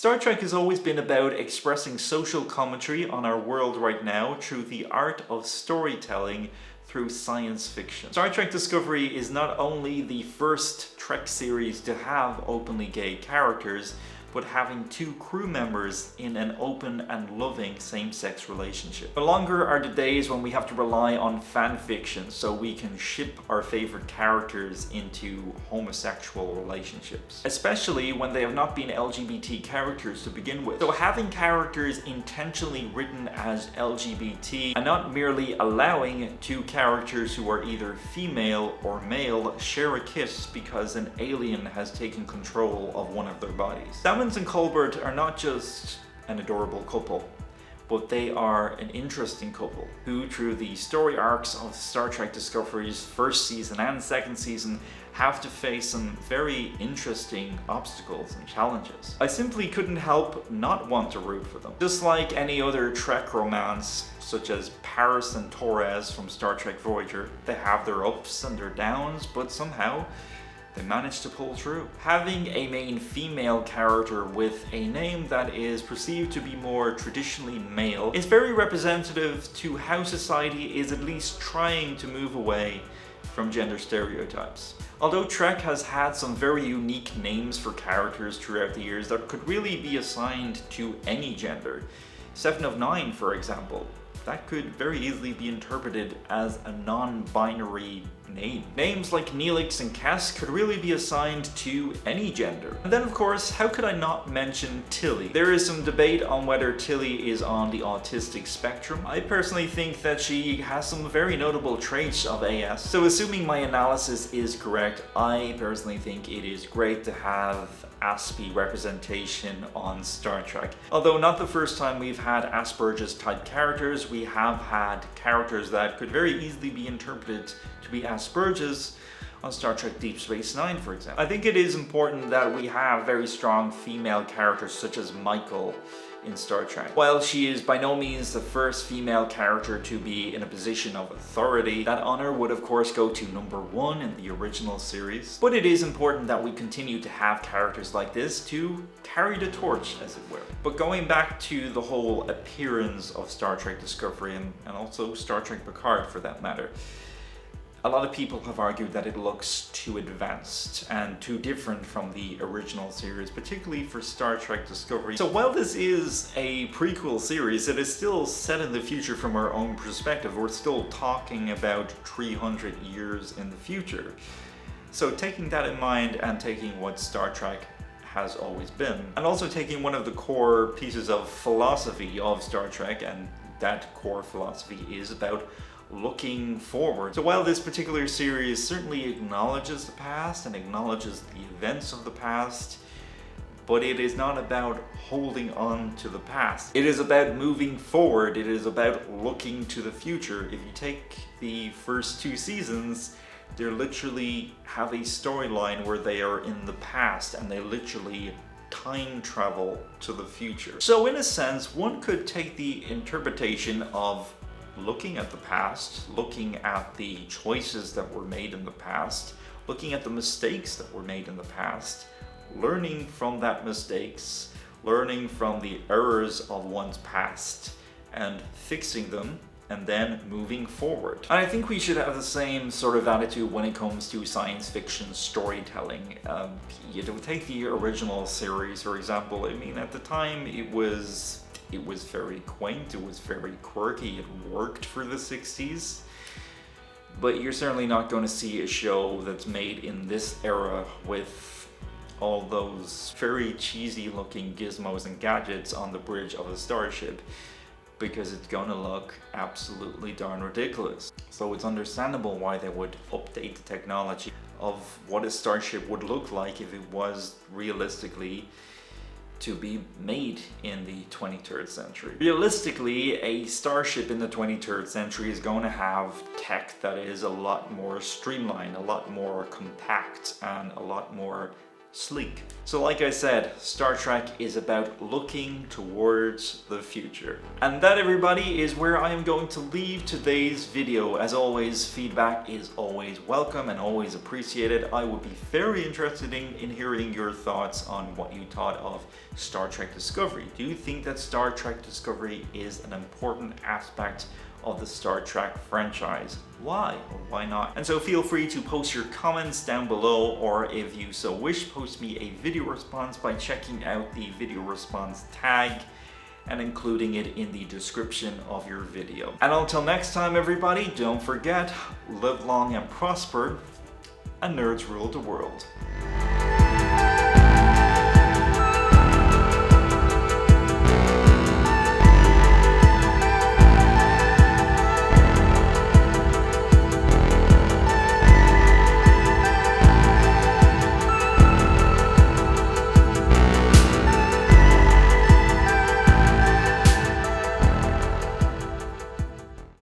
Star Trek has always been about expressing social commentary on our world right now through the art of storytelling through science fiction. Star Trek Discovery is not only the first Trek series to have openly gay characters, but having two crew members in an open and loving same-sex relationship. No longer are the days when we have to rely on fan fiction so we can ship our favorite characters into homosexual relationships, especially when they have not been LGBT characters to begin with. So having characters intentionally written as LGBT and not merely allowing two characters who are either female or male share a kiss because an alien has taken control of one of their bodies. Sammons and Colbert are not just an adorable couple, but they are an interesting couple who, through the story arcs of Star Trek Discovery's first season and second season, have to face some very interesting obstacles and challenges. I simply couldn't help not want to root for them. Just like any other Trek romance, such as Paris and Torres from Star Trek Voyager, they have their ups and their downs, but somehow they managed to pull through. Having a main female character with a name that is perceived to be more traditionally male is very representative to how society is at least trying to move away from gender stereotypes. Although Trek has had some very unique names for characters throughout the years that could really be assigned to any gender. 7 of 9, for example, that could very easily be interpreted as a non-binary name. Names like Neelix and Kes could really be assigned to any gender. And then of course, how could I not mention Tilly? There is some debate on whether Tilly is on the autistic spectrum. I personally think that she has some very notable traits of AS. So assuming my analysis is correct, I personally think it is great to have Aspie representation on Star Trek. Although not the first time we've had Asperger's type characters, we have had characters that could very easily be interpreted to be Asperger's on Star Trek Deep Space Nine, for example. I think it is important that we have very strong female characters such as Michael in Star Trek. While she is by no means the first female character to be in a position of authority, that honor would of course go to number 1 in the original series. But it is important that we continue to have characters like this to carry the torch, as it were. But going back to the whole appearance of Star Trek Discovery and also Star Trek Picard for that matter, a lot of people have argued that it looks too advanced and too different from the original series, particularly for Star Trek Discovery. So while this is a prequel series, it is still set in the future from our own perspective. We're still talking about 300 years in the future. So taking that in mind and taking what Star Trek has always been, and also taking one of the core pieces of philosophy of Star Trek, and that core philosophy is about looking forward. So while this particular series certainly acknowledges the past and acknowledges the events of the past, but it is not about holding on to the past. It is about moving forward. It is about looking to the future. If you take the first 2 seasons, they literally have a storyline where they are in the past and they literally time travel to the future. So in a sense, one could take the interpretation of looking at the past, looking at the choices that were made in the past, looking at the mistakes that were made in the past, learning from that mistakes, learning from the errors of one's past, and fixing them, and then moving forward. And I think we should have the same sort of attitude when it comes to science fiction storytelling. You know, take the original series, for example. I mean, at the time, it was very quaint, it was very quirky, it worked for the 60s. But you're certainly not going to see a show that's made in this era with all those very cheesy looking gizmos and gadgets on the bridge of a starship, because it's gonna look absolutely darn ridiculous. So it's understandable why they would update the technology of what a starship would look like if it was realistically to be made in the 23rd century. Realistically, a starship in the 23rd century is going to have tech that is a lot more streamlined, a lot more compact, and a lot more sleek. So like I said, Star Trek is about looking towards the future. And that, everybody, is where I am going to leave today's video. As always, feedback is always welcome and always appreciated. I would be very interested in hearing your thoughts on what you thought of Star Trek Discovery. Do you think that Star Trek Discovery is an important aspect of the Star Trek franchise? Why or why not? And so feel free to post your comments down below, or if you so wish, post me a video response by checking out the video response tag and including it in the description of your video. And until next time, everybody, don't forget, live long and prosper, and nerds rule the world.